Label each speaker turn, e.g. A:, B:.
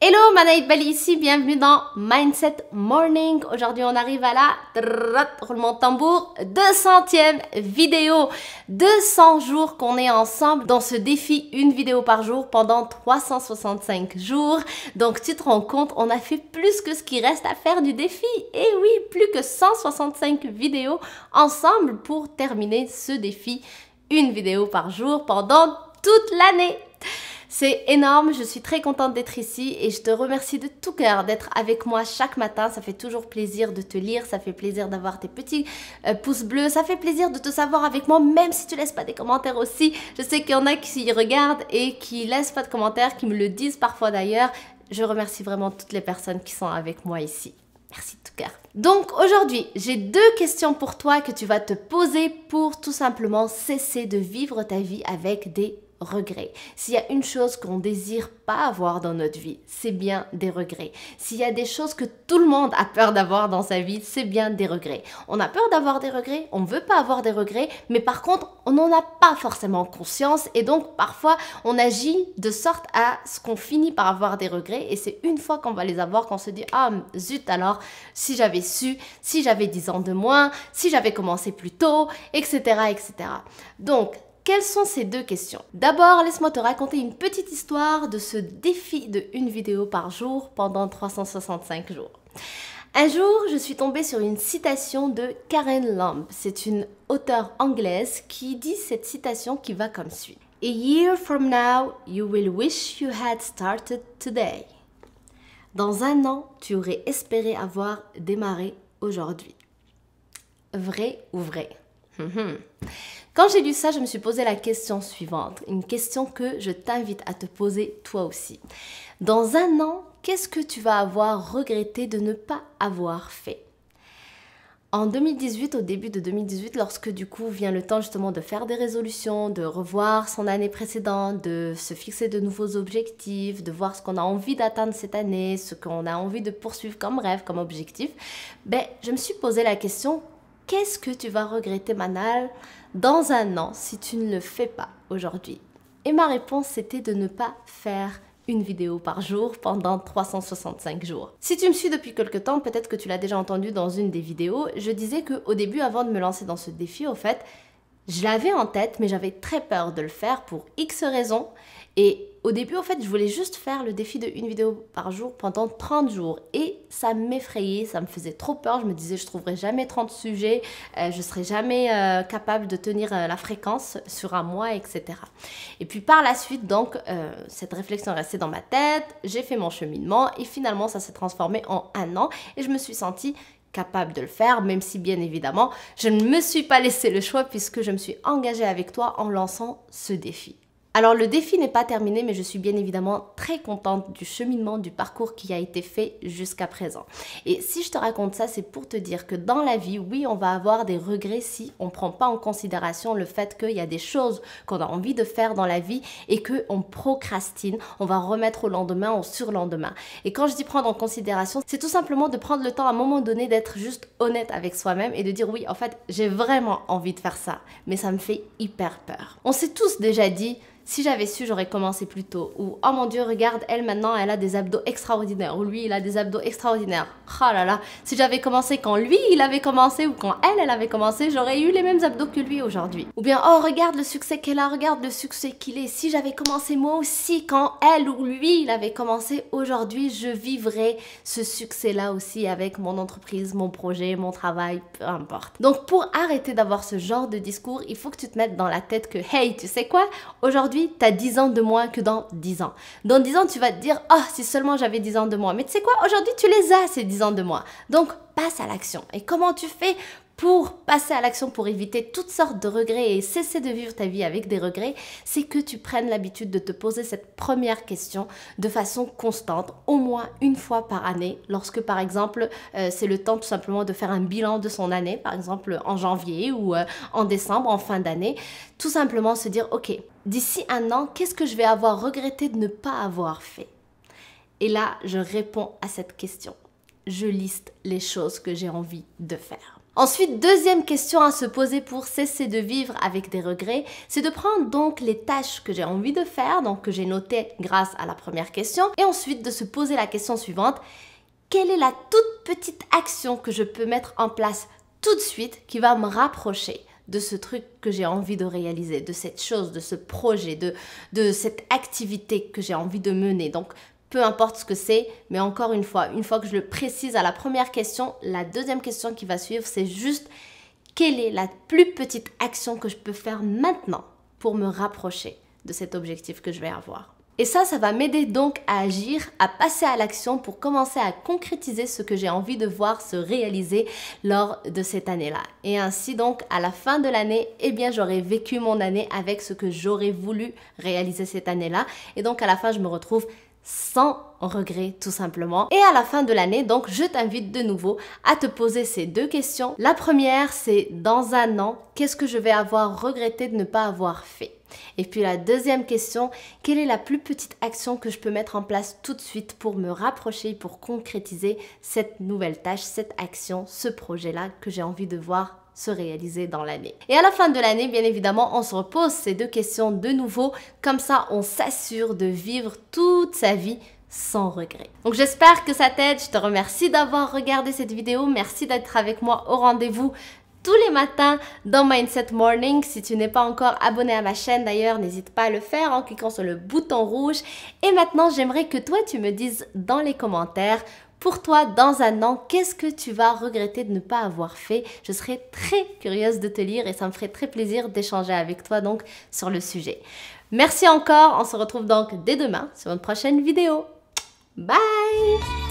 A: Hello, Manaïd Bali ici, bienvenue dans Mindset Morning. Aujourd'hui, on arrive à la roulement de tambour 200e vidéo. 200 jours qu'on est ensemble dans ce défi, une vidéo par jour pendant 365 jours. Donc, tu te rends compte, on a fait plus que ce qui reste à faire du défi. Et oui, plus que 165 vidéos ensemble pour terminer ce défi, une vidéo par jour pendant toute l'année. C'est énorme, je suis très contente d'être ici et je te remercie de tout cœur d'être avec moi chaque matin. Ça fait toujours plaisir de te lire, ça fait plaisir d'avoir tes petits pouces bleus, ça fait plaisir de te savoir avec moi, même si tu laisses pas des commentaires aussi. Je sais qu'il y en a qui regardent et qui laissent pas de commentaires, qui me le disent parfois d'ailleurs. Je remercie vraiment toutes les personnes qui sont avec moi ici. Merci de tout cœur. Donc aujourd'hui, j'ai deux questions pour toi que tu vas te poser pour tout simplement cesser de vivre ta vie avec des regrets. S'il y a une chose qu'on désire pas avoir dans notre vie, c'est bien des regrets. S'il y a des choses que tout le monde a peur d'avoir dans sa vie, c'est bien des regrets. On a peur d'avoir des regrets, on veut pas avoir des regrets, mais par contre, on n'en a pas forcément conscience et donc parfois, on agit de sorte à ce qu'on finit par avoir des regrets et c'est une fois qu'on va les avoir qu'on se dit « Ah zut alors, si j'avais su, si j'avais 10 ans de moins, si j'avais commencé plus tôt, etc. etc. » Donc, quelles sont ces deux questions? D'abord, laisse-moi te raconter une petite histoire de ce défi de une vidéo par jour pendant 365 jours. Un jour, je suis tombée sur une citation de Karen Lamb. C'est une auteure anglaise qui dit cette citation qui va comme suit. A year from now, you will wish you had started today. Dans un an, tu aurais espéré avoir démarré aujourd'hui. Vrai ou vrai? Quand j'ai lu ça, je me suis posé la question suivante, une question que je t'invite à te poser toi aussi. Dans un an, qu'est-ce que tu vas avoir regretté de ne pas avoir fait? En 2018, au début de 2018, lorsque du coup vient le temps justement de faire des résolutions, de revoir son année précédente, de se fixer de nouveaux objectifs, de voir ce qu'on a envie d'atteindre cette année, ce qu'on a envie de poursuivre comme rêve, comme objectif, je me suis posé la question, qu'est-ce que tu vas regretter, Manal, dans un an si tu ne le fais pas aujourd'hui? Et ma réponse, c'était de ne pas faire une vidéo par jour pendant 365 jours. Si tu me suis depuis quelque temps, peut-être que tu l'as déjà entendu dans une des vidéos, je disais qu'au début, avant de me lancer dans ce défi, au fait, je l'avais en tête, mais j'avais très peur de le faire pour X raisons. Et au début, en fait, je voulais juste faire le défi de une vidéo par jour pendant 30 jours. Et ça m'effrayait, ça me faisait trop peur. Je me disais, je trouverai jamais 30 sujets, je serai jamais capable de tenir la fréquence sur un mois, etc. Et puis par la suite, donc, cette réflexion est restée dans ma tête. J'ai fait mon cheminement et finalement, ça s'est transformé en un an. Et je me suis sentie capable de le faire, même si bien évidemment, je ne me suis pas laissé le choix puisque je me suis engagée avec toi en lançant ce défi. Alors le défi n'est pas terminé, mais je suis bien évidemment très contente du cheminement, du parcours qui a été fait jusqu'à présent. Et si je te raconte ça, c'est pour te dire que dans la vie, oui, on va avoir des regrets si on ne prend pas en considération le fait qu'il y a des choses qu'on a envie de faire dans la vie et qu'on procrastine, on va remettre au lendemain, au surlendemain. Et quand je dis prendre en considération, c'est tout simplement de prendre le temps à un moment donné d'être juste honnête avec soi-même et de dire oui, en fait, j'ai vraiment envie de faire ça, mais ça me fait hyper peur. On s'est tous déjà dit, si j'avais su, j'aurais commencé plus tôt. Ou, oh mon Dieu, regarde, elle maintenant, elle a des abdos extraordinaires. Ou lui, il a des abdos extraordinaires. Oh là là, si j'avais commencé quand lui, il avait commencé ou quand elle avait commencé, j'aurais eu les mêmes abdos que lui aujourd'hui. Ou bien, oh regarde le succès qu'elle a, regarde le succès qu'il est. Si j'avais commencé moi aussi quand elle ou lui, il avait commencé, aujourd'hui, je vivrais ce succès-là aussi avec mon entreprise, mon projet, mon travail, peu importe. Donc, pour arrêter d'avoir ce genre de discours, il faut que tu te mettes dans la tête que, hey, tu sais quoi? Aujourd'hui, tu as 10 ans de moins que dans 10 ans. Dans 10 ans, tu vas te dire « Oh, si seulement j'avais 10 ans de moins. » Mais tu sais quoi? Aujourd'hui, tu les as, ces 10 ans de moins. Donc, passe à l'action. Et comment tu fais pour passer à l'action, pour éviter toutes sortes de regrets et cesser de vivre ta vie avec des regrets? C'est que tu prennes l'habitude de te poser cette première question de façon constante, au moins une fois par année, lorsque par exemple, c'est le temps tout simplement de faire un bilan de son année, par exemple en janvier ou en décembre, en fin d'année, tout simplement se dire « Ok, d'ici un an, qu'est-ce que je vais avoir regretté de ne pas avoir fait ?» Et là, je réponds à cette question. Je liste les choses que j'ai envie de faire. Ensuite, deuxième question à se poser pour cesser de vivre avec des regrets, c'est de prendre donc les tâches que j'ai envie de faire, donc que j'ai notées grâce à la première question, et ensuite de se poser la question suivante, quelle est la toute petite action que je peux mettre en place tout de suite qui va me rapprocher de ce truc que j'ai envie de réaliser, de cette chose, de ce projet, de cette activité que j'ai envie de mener. Donc, peu importe ce que c'est, mais encore une fois que je le précise à la première question, la deuxième question qui va suivre, c'est juste quelle est la plus petite action que je peux faire maintenant pour me rapprocher de cet objectif que je vais avoir. Et ça va m'aider donc à agir, à passer à l'action pour commencer à concrétiser ce que j'ai envie de voir se réaliser lors de cette année-là. Et ainsi donc, à la fin de l'année, eh bien j'aurai vécu mon année avec ce que j'aurais voulu réaliser cette année-là. Et donc à la fin, je me retrouve sans regret tout simplement. Et à la fin de l'année, donc je t'invite de nouveau à te poser ces deux questions. La première, c'est dans un an, qu'est-ce que je vais avoir regretté de ne pas avoir fait? Et puis la deuxième question, quelle est la plus petite action que je peux mettre en place tout de suite pour me rapprocher, pour concrétiser cette nouvelle tâche, cette action, ce projet-là que j'ai envie de voir se réaliser dans l'année. Et à la fin de l'année, bien évidemment, on se repose ces deux questions de nouveau. Comme ça, on s'assure de vivre toute sa vie sans regret. Donc j'espère que ça t'aide. Je te remercie d'avoir regardé cette vidéo. Merci d'être avec moi au rendez-vous tous les matins dans Mindset Morning. Si tu n'es pas encore abonné à ma chaîne d'ailleurs, n'hésite pas à le faire en cliquant sur le bouton rouge. Et maintenant, j'aimerais que toi, tu me dises dans les commentaires, pour toi, dans un an, qu'est-ce que tu vas regretter de ne pas avoir fait? Je serais très curieuse de te lire et ça me ferait très plaisir d'échanger avec toi donc sur le sujet. Merci encore, on se retrouve donc dès demain sur une prochaine vidéo. Bye!